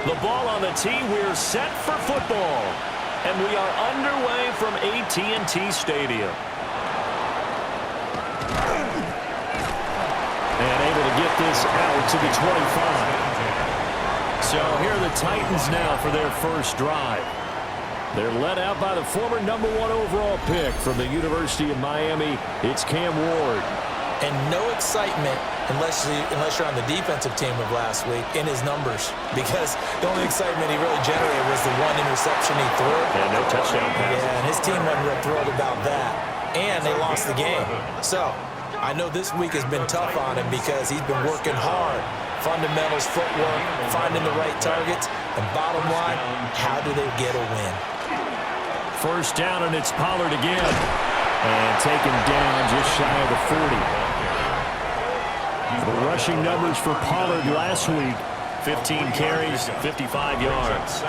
The ball on the tee. We're set for football. And we are underway from AT&T Stadium. And able to get this out to the 25. So here are the Titans now for their first drive. They're led out by the former #1 overall pick from the University of Miami. It's Cam Ward. And no excitement unless you're on the defensive team of last week in his numbers, because the only excitement he really generated was the one interception he threw. And no touchdown pass. Yeah, and his team wasn't real thrilled about that. And they lost the game. So I know this week has been tough on him because he's been working hard. Fundamentals, footwork, finding the right targets. And bottom line, how do they get a win? First down, and it's Pollard again. And taken down just shy of the 40. The rushing numbers for Pollard last week, 15 carries, 55 yards.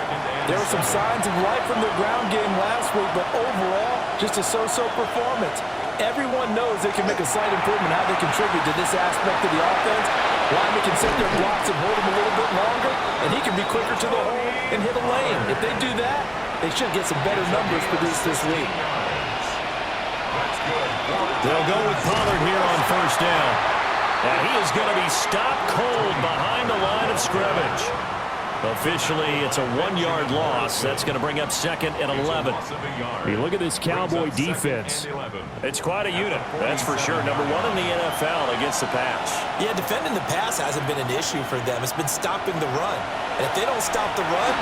There were some signs of life from their ground game last week, but overall, just a so-so performance. Everyone knows they can make a slight improvement how they contribute to this aspect of the offense. Linemen can set their blocks and hold him a little bit longer, and he can be quicker to the hole and hit a lane. If they do that, they should get some better numbers produced this week. They'll go with Pollard here on first down. And he is going to be stopped cold behind the line of scrimmage. Officially, it's a 1-yard loss. That's going to bring up 2nd and 11. You look at this Cowboy defense. It's quite a unit, that's for sure. #1 in the NFL against the pass. Yeah, defending the pass hasn't been an issue for them. It's been stopping the run. And if they don't stop the run,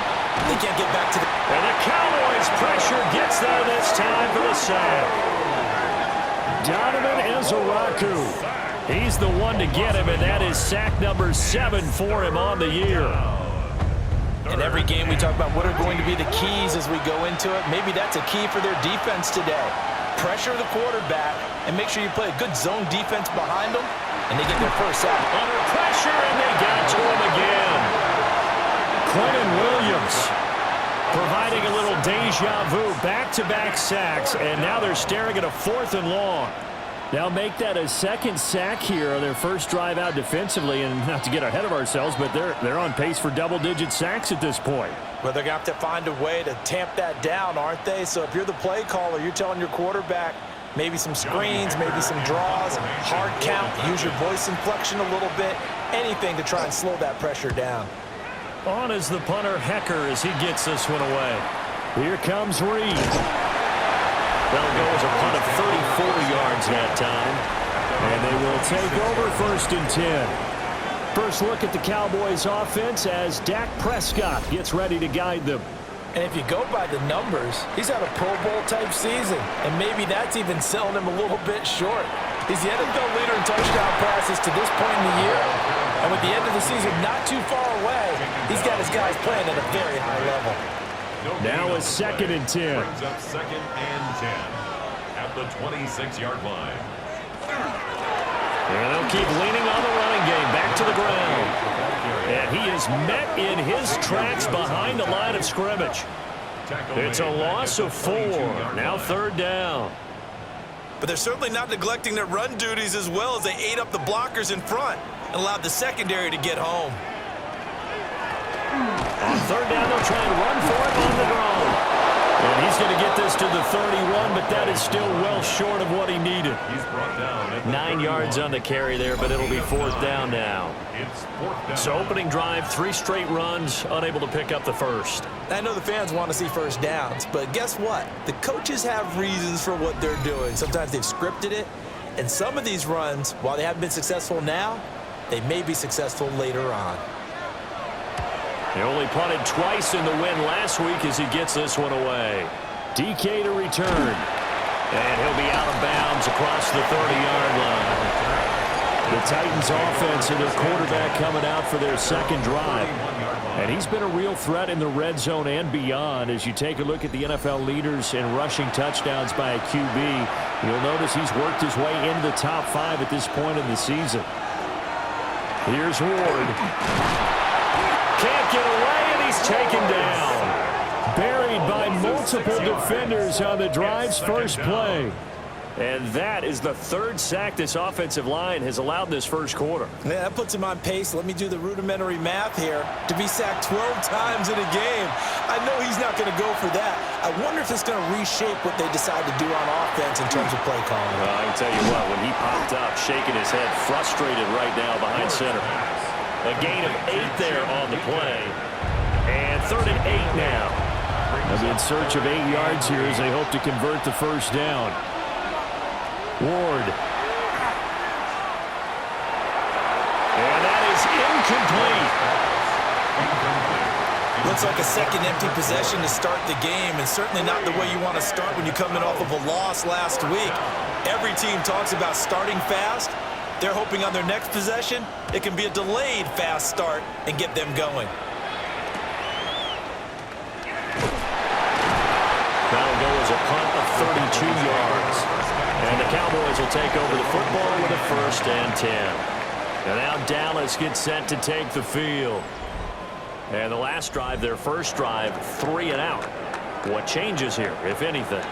they can't get back to the... And the Cowboys' pressure gets there this time for the sack. Donovan Ezaraku. He's the one to get him, and that is sack number 7 for him on the year. In every game we talk about what are going to be the keys as we go into it. Maybe that's a key for their defense today. Pressure the quarterback and make sure you play a good zone defense behind them, and they get their first sack. Under pressure, and they got to him again. Quentin Williams providing a little deja vu, back-to-back sacks, and now they're staring at a 4th and long. They'll make that a 2nd sack here on their first drive out defensively, and not to get ahead of ourselves, but they're on pace for double-digit sacks at this point. Well, they're going to have to find a way to tamp that down, aren't they? So if you're the play caller, you're telling your quarterback maybe some screens, maybe some draws, hard count, use your voice inflection a little bit, anything to try and slow that pressure down. On is the punter, Hecker, as he gets this one away. Here comes Reed. That'll go as a punt of 34 yards that time. And they will take over 1st and 10. First look at the Cowboys offense as Dak Prescott gets ready to guide them. And if you go by the numbers, he's had a Pro Bowl type season. And maybe that's even selling him a little bit short. He's the NFL leader in touchdown passes to this point in the year. And with the end of the season not too far away, he's got his guys playing at a very high level. Now it's 2nd and 10. Brings up 2nd and 10 at the 26-yard line. And they'll keep leaning on the running game. Back to the ground. And he is met in his tracks behind the line of scrimmage. It's a loss of 4. Now 3rd down. But they're certainly not neglecting their run duties as well as they ate up the blockers in front and allowed the secondary to get home. On 3rd down, they'll try and run for it on the ground. And he's going to get this to the 31, but that is still well short of what he needed. He's brought down at 9 yards on the carry there, but it'll be 4th down now. It's 4th down. So opening drive, 3 straight runs, unable to pick up the first. I know the fans want to see first downs, but guess what? The coaches have reasons for what they're doing. Sometimes they've scripted it, and some of these runs, while they haven't been successful now, they may be successful later on. He only punted twice in the win last week as he gets this one away. DK to return. And he'll be out of bounds across the 30-yard line. The Titans offense and their quarterback coming out for their 2nd drive. And he's been a real threat in the red zone and beyond. As you take a look at the NFL leaders in rushing touchdowns by a QB, you'll notice he's worked his way into the top 5 at this point in the season. Here's Ward. Can't get away, and he's taken down. Buried by multiple defenders on the drive's first play. And that is the third sack this offensive line has allowed in this first quarter. Yeah, that puts him on pace. Let me do the rudimentary math here. To be sacked 12 times in a game, I know he's not going to go for that. I wonder if it's going to reshape what they decide to do on offense in terms of play calling. I can tell you what, when he popped up, shaking his head, frustrated right now behind center. A gain of 8 there on the play. And 3rd and 8 now. They'll be in search of 8 yards here as they hope to convert the first down. Ward. And that is incomplete. Looks like a second empty possession to start the game, and certainly not the way you want to start when you come in off of a loss last week. Every team talks about starting fast. They're hoping on their next possession, it can be a delayed fast start and get them going. That'll go as a punt of 32 yards. And the Cowboys will take over the football with a 1st and 10. And now Dallas gets set to take the field. And the last drive, their first drive, 3 and out. What changes here, if anything?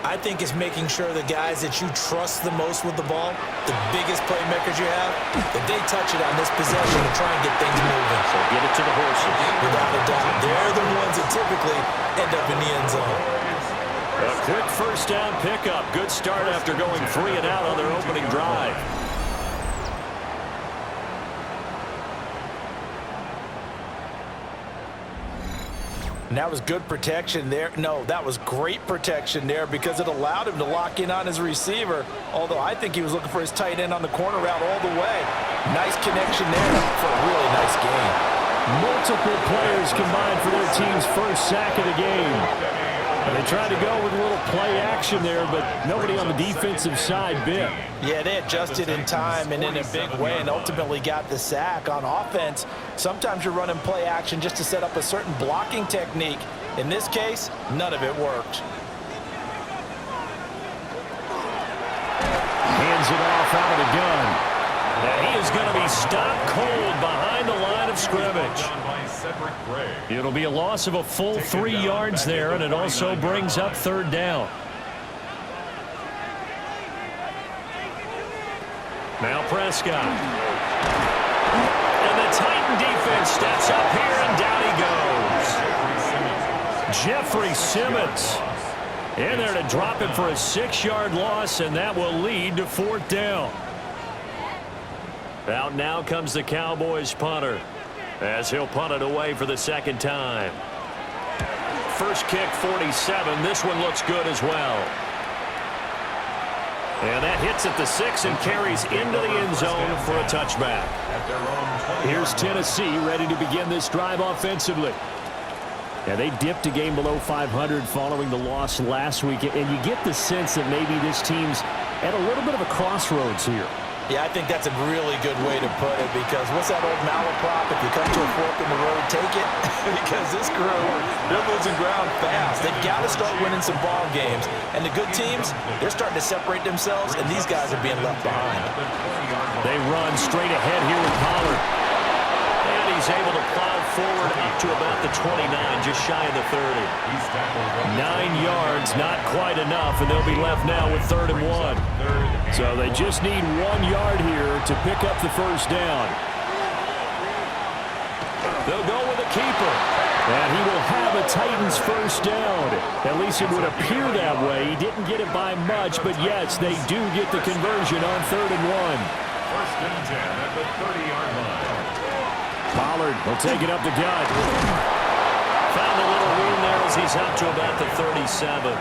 I think it's making sure the guys that you trust the most with the ball, the biggest playmakers you have, that they touch it on this possession to try and get things moving. So get it to the horses. Without a doubt. They're the ones that typically end up in the end zone. A quick first down pickup. Good start after going 3 and out on their opening drive. And that was good protection there. No, that was great protection there because it allowed him to lock in on his receiver, although I think he was looking for his tight end on the corner route all the way. Nice connection there for a really nice game. Multiple players combined for their team's first sack of the game. And they tried to go with a little play action there, but nobody on the defensive side bit. Yeah, they adjusted in time and in a big way and ultimately got the sack. On offense, sometimes you're running play action just to set up a certain blocking technique. In this case, none of it worked. Hands it off out of the gun. And he is going to be stopped cold behind the line of scrimmage. It'll be a loss of a full 3 yards there, and it also brings up 3rd down. Now Prescott. And the Titan defense steps up here, and down he goes. Jeffrey Simmons in there to drop it for a 6-yard loss, and that will lead to 4th down. Out now comes the Cowboys punter as he'll punt it away for the 2nd time. First kick, 47. This one looks good as well. And that hits at the 6 and carries into the end zone for a touchback. Here's Tennessee ready to begin this drive offensively. Yeah, they dipped a game below 500 following the loss last week, and you get the sense that maybe this team's at a little bit of a crossroads here. Yeah, I think that's a really good way to put it because what's that old malaprop? If you come to a fork in the road, take it. Because this crew, they're losing ground fast. They've got to start winning some ball games. And the good teams, they're starting to separate themselves, and these guys are being left behind. They run straight ahead here with Pollard. And he's able to plow forward to about the 29, just shy of the 30. 9 yards, not quite enough, and they'll be left now with 3rd and 1. So they just need 1 yard here to pick up the first down. They'll go with a keeper. And he will have a Titans first down. At least it would appear that way. He didn't get it by much, but yes, they do get the conversion on 3rd and 1. First and 10 at the 30-yard line. Pollard will take it up the gut. Found a little room there as he's out to about the 37.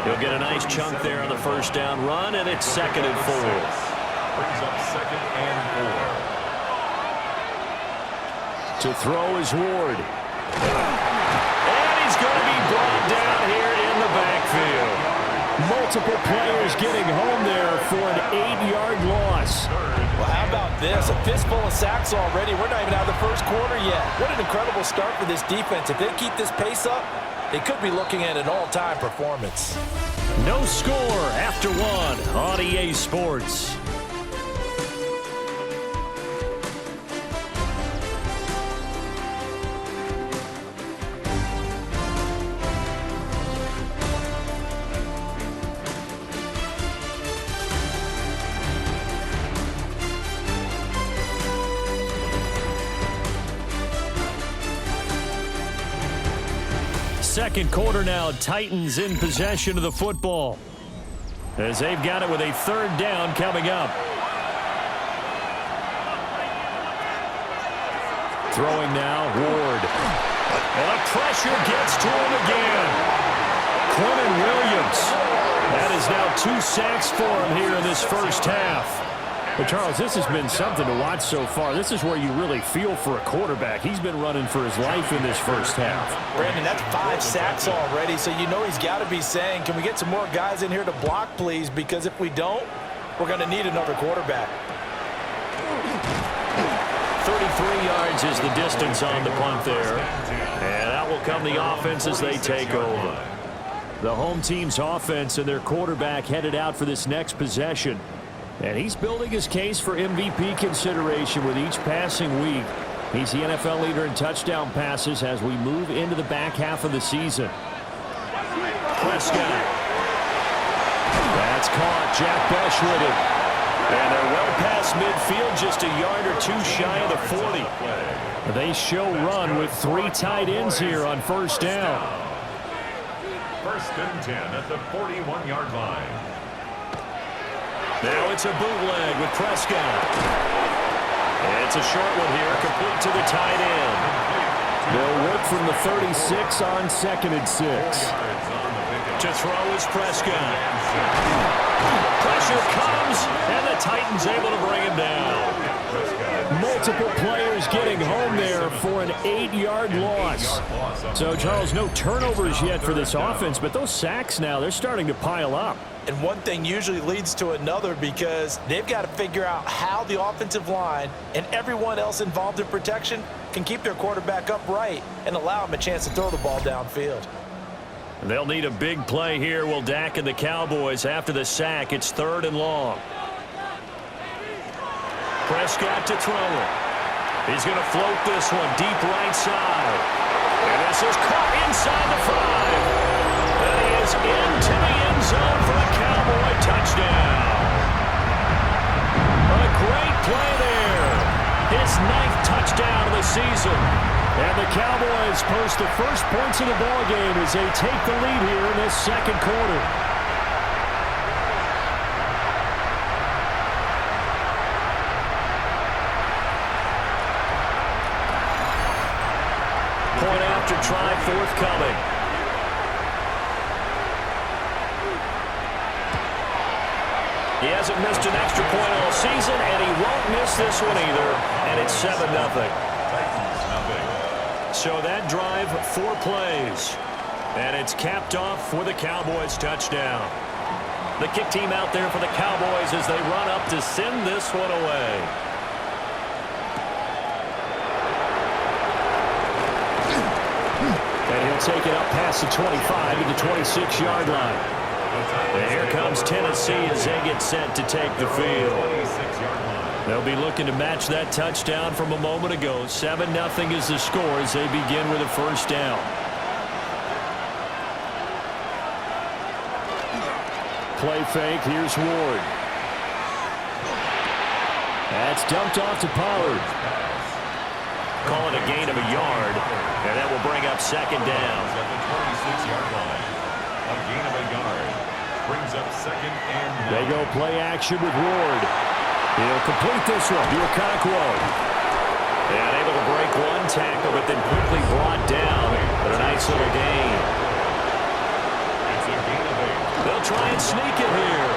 He'll get a nice chunk there on the first down run, and it's 2nd and 4. Brings up 2nd and 4. To throw is Ward. And he's going to be brought down here in the backfield. Multiple players getting home there for an 8-yard loss. Well, how about this? A fistful of sacks already. We're not even out of the first quarter yet. What an incredible start for this defense. If they keep this pace up, they could be looking at an all-time performance. No score after 1 on EA Sports. second quarter now. Titans in possession of the football, as they've got it with a third down coming up. Throwing now, Ward. And the pressure gets to him again. Quentin Williams. That is now 2 sacks for him here in this first half. Well, Charles, this has been something to watch so far. This is where you really feel for a quarterback. He's been running for his life in this first half. Brandon, that's 5 sacks already, so you know he's got to be saying, can we get some more guys in here to block, please? Because if we don't, we're going to need another quarterback. 33 yards is the distance on the punt there. And out will come the offense as they take over. The home team's offense and their quarterback headed out for this next possession. And he's building his case for MVP consideration with each passing week. He's the NFL leader in touchdown passes as we move into the back half of the season. Prescott. That's caught. Jack Bush with it. And they're well past midfield, just a yard or 2 shy of the 40. They show run with 3 tight ends here on first down. First and 10 at the 41-yard line. Now it's a bootleg with Prescott. It's a short one here, complete to the tight end. They'll work from the 36 on 2nd and 6. To throw is Prescott. Pressure comes, and the Titans able to bring him down. Multiple players getting home there for an 8-yard loss. So, Charles, no turnovers yet for this offense, but those sacks now, they're starting to pile up. And one thing usually leads to another because they've got to figure out how the offensive line and everyone else involved in protection can keep their quarterback upright and allow him a chance to throw the ball downfield. They'll need a big play here. Will Dak and the Cowboys after the sack. It's 3rd and long. Prescott to throw it. He's going to float this one deep right side. And this is caught inside the 5. And he is into the end zone for a Cowboy touchdown. A great play there. His 9th touchdown of the season. And the Cowboys post the first points of the ballgame as they take the lead here in this second quarter. Point after try forthcoming. He hasn't missed an extra point all season, and he won't miss this one either. And it's 7-0. So that drive, 4 plays. And it's capped off for the Cowboys touchdown. The kick team out there for the Cowboys as they run up to send this one away. And he'll take it up past the 25 to the 26-yard line. And here comes Tennessee as they get set to take the field. They'll be looking to match that touchdown from a moment ago. 7-0 is the score as they begin with a first down. Play fake. Here's Ward. That's dumped off to Pollard. Call it a gain of a yard, and that will bring up 2nd down. At the 26-yard line. A gain of a yard brings up 2nd and 1. They go play action with Ward. He'll complete this one to Okonkwo. And able to break one tackle, but then quickly brought down. But a nice little gain. It's a gain of 8. They'll try and sneak it here.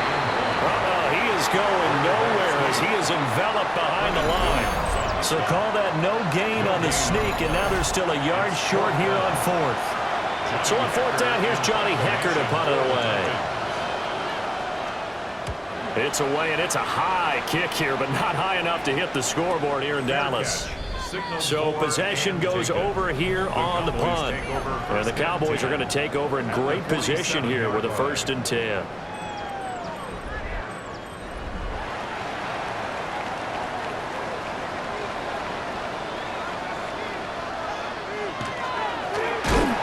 He is going nowhere as he is enveloped behind the line. So call that no gain on the sneak, and now they're still a yard short here on 4th. So on 4th down, here's Johnny Hecker to punt it away. It's away, and it's a high kick here, but not high enough to hit the scoreboard here in Dallas. So possession goes over here on the punt. And the Cowboys are going to take over in great position here with a 1st and 10.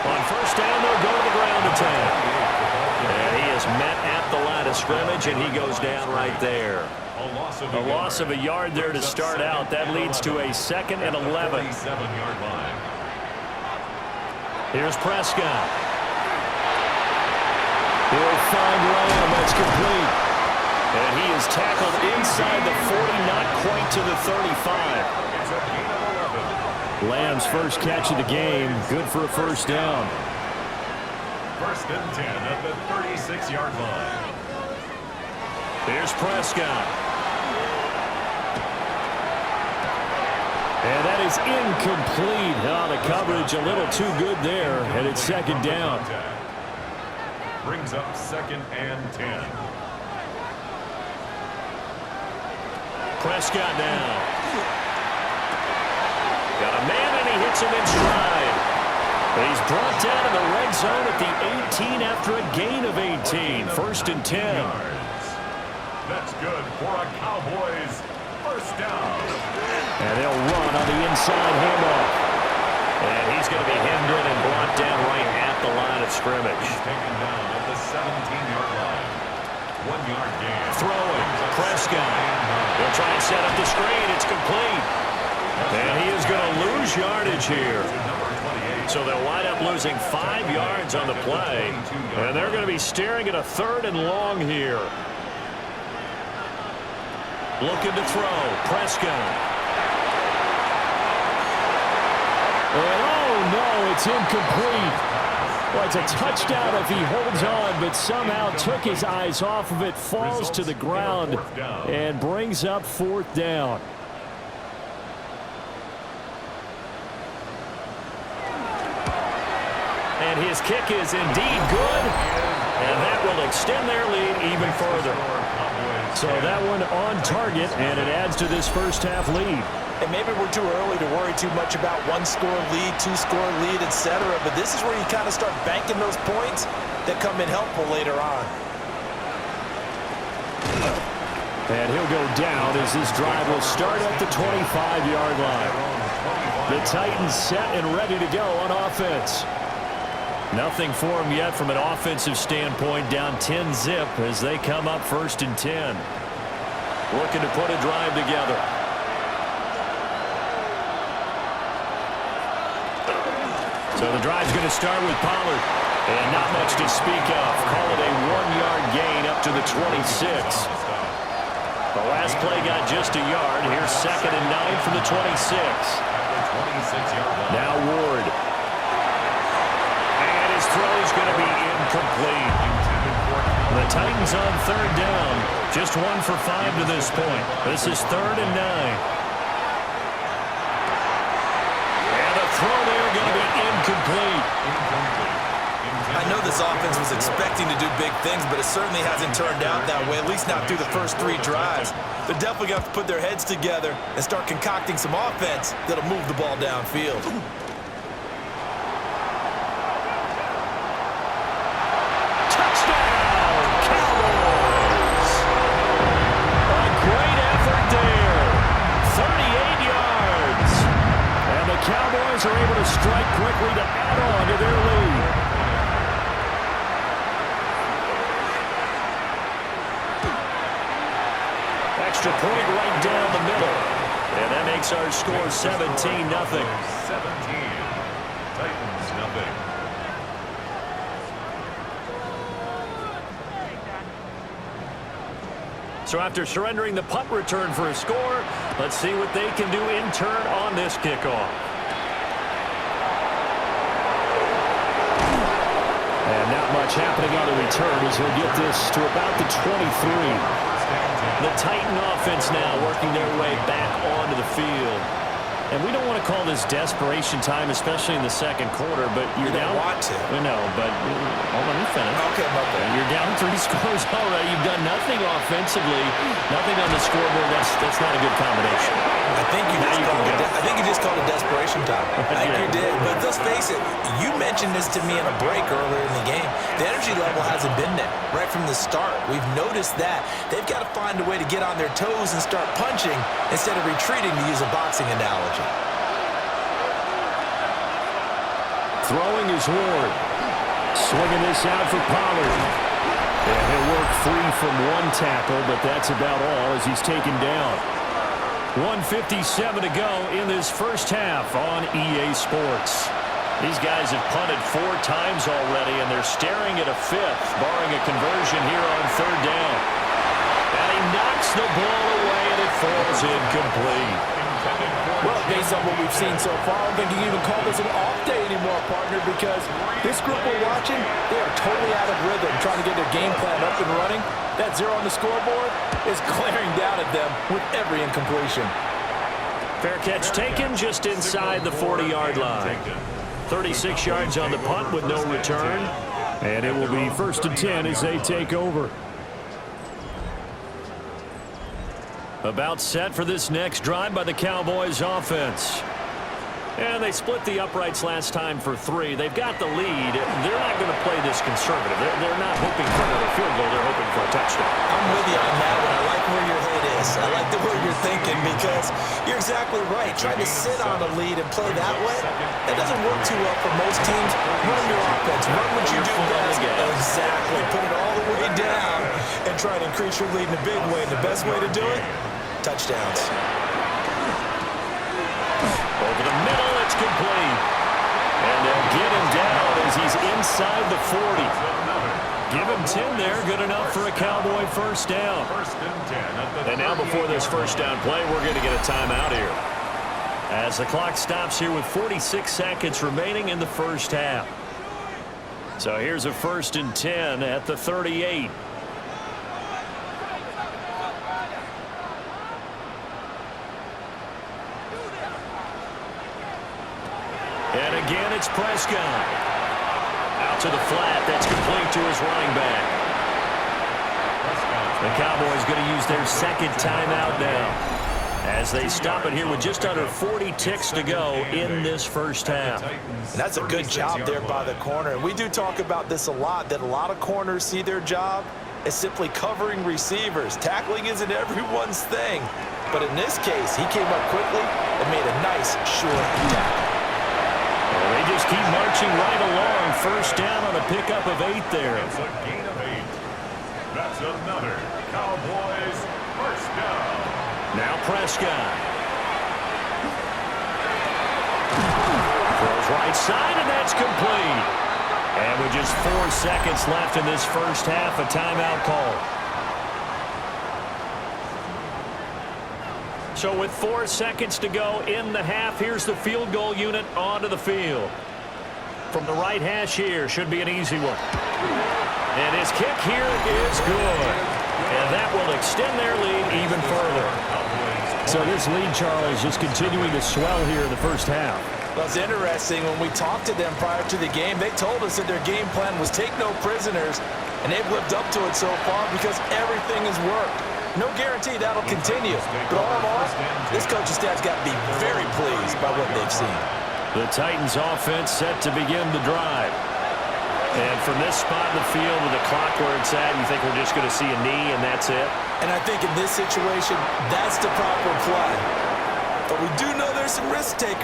On 1st down, they'll go to the ground attack. And he is met at the line of scrimmage, and he goes down right there. A loss of a yard there to start out. That leads to a 2nd and 11. Here's Prescott. He'll find Lamb. That's complete. And he is tackled inside the 40, not quite to the 35. It's a gain of 11. Lamb's first catch of the game. Good for a first down. First and 10 at the 36-yard line. Here's Prescott. And that is incomplete. Oh, the coverage a little too good there. And it's second down. Brings up second and 10. Prescott now. Got a man, and he hits him in stride. He's brought down in the red zone at the 18 after a gain of 18. First and 10. That's good for a Cowboys first down. And they'll run on the inside handoff. And he's going to be hemmed in and brought down right at the line of scrimmage. He's taken down at the 17-yard line. 1-yard gain. Throwing, Prescott. They'll try and set up the screen. It's complete. And he is going to lose yardage here. So they'll wind up losing 5 yards on the play. And they're going to be staring at a 3rd and long here. Looking to throw. Prescott. And oh, no, it's incomplete. Well, it's a touchdown if he holds on, but somehow took his eyes off of it, falls to the ground, and brings up 4th down. And his kick is indeed good. And that will extend their lead even further. So that one on target, and it adds to this first half lead. And maybe we're too early to worry too much about 1-score lead, 2-score lead, etc. But this is where you kind of start banking those points that come in helpful later on. And he'll go down as this drive will start at the 25-yard line. The Titans set and ready to go on offense. Nothing for them yet from an offensive standpoint, down 10-zip as they come up 1st and 10. Looking to put a drive together. So the drive's going to start with Pollard. And not much to speak of. Call it a 1-yard gain up to the 26. The last play got just a yard. Here's 2nd and 9 from the 26. Now Ward. And his throw's going to be incomplete. The Titans on 3rd down. Just 1 for 5 to this point. This is 3rd and 9. Throw there going to be incomplete. I know this offense was expecting to do big things, but it certainly hasn't turned out that way, at least not through the first 3 drives. They're definitely going to have to put their heads together and start concocting some offense that'll move the ball downfield. Touchdown, Cowboys! A great effort there. 38 yards. And the Cowboys are able to strike quickly to add on to their lead. Extra point right down the middle. And that makes our score 17-0. 17. Titans, nothing. So after surrendering the punt return for a score, let's see what they can do in turn on this kickoff. And not much happening on the return as he'll get this to about the 23. The Titan offense now working their way back onto the field. And we don't want to call this desperation time, especially in the second quarter, but you're down. You don't want to. No, but hold on, let me finish. Okay, my bad. You're down 3 scores already. You've done nothing offensively, nothing on the scoreboard. That's not a good combination. I think you just called it desperation time. I think you did. But let's face it, you mentioned this to me in a break earlier in the game. The energy level hasn't been there right from the start. We've noticed that. They've got to find a way to get on their toes and start punching instead of retreating, to use a boxing analogy. Throwing is Ward. Swinging this out for Pollard. And he'll work free from 1 tackle, but that's about all as he's taken down. 1:57 to go in this first half on EA Sports. These guys have punted 4 times already, and they're staring at a 5th, barring a conversion here on 3rd down. And he knocks the ball away, and it falls incomplete. Well, based on what we've seen so far, I don't think you can even call this an off day anymore, partner, because this group we're watching, they are totally out of rhythm, trying to get their game plan up and running. That 0 on the scoreboard is glaring down at them with every incompletion. Fair catch taken just inside the 40-yard line. 36 yards on the punt with no return. And it will be 1st and 10 as they take over. About set for this next drive by the Cowboys offense. And they split the uprights last time for 3. They've got the lead. They're not going to play this conservative. They're not hoping for another field goal. They're hoping for a touchdown. I'm with you on that one. I like where your head is. I like the way you're thinking because you're exactly right. Trying to sit on a lead and play that way, that doesn't work too well for most teams. Run your offense. Run what you do best. Exactly. Put it all the way down and try to increase your lead in a big way. And the best way to do it, touchdowns. Over the middle, it's complete. And they'll get him down as he's inside the 40. Give him 10 there, good enough for a Cowboy 1st down. And now before this 1st down play, we're going to get a timeout here. As the clock stops here with 46 seconds remaining in the 1st half. So here's a 1st and 10 at the 38. And again, it's Prescott. Out to the flat. That's complete to his running back. The Cowboys going to use their 2nd timeout now as they stop it here with just under 40 ticks to go in this 1st half. And that's a good job there by the corner. And we do talk about this a lot, that a lot of corners see their job as simply covering receivers. Tackling isn't everyone's thing. But in this case, he came up quickly and made a nice, short tackle. Well, they just keep marching right along. 1st down on a pickup of 8 there. It's a gain of 8. That's another Cowboys 1st down. Now Prescott. Throws right side, and that's complete. And with just 4 seconds left in this 1st half, a timeout call. So with 4 seconds to go in the half, here's the field goal unit onto the field. From the right hash here, should be an easy one. And his kick here is good. And that will extend their lead even further. So this lead, Charles, just continuing to swell here in the 1st half. Well, it's interesting. When we talked to them prior to the game, they told us that their game plan was take no prisoners, and they've lived up to it so far because everything has worked. No guarantee that'll continue. But all in all, this coaching staff's got to be very pleased by what they've seen. The Titans offense set to begin the drive. And from this spot in the field with the clock where it's at, you think we're just going to see a knee and that's it? And I think in this situation, that's the proper play. But we do know there's some risk takers.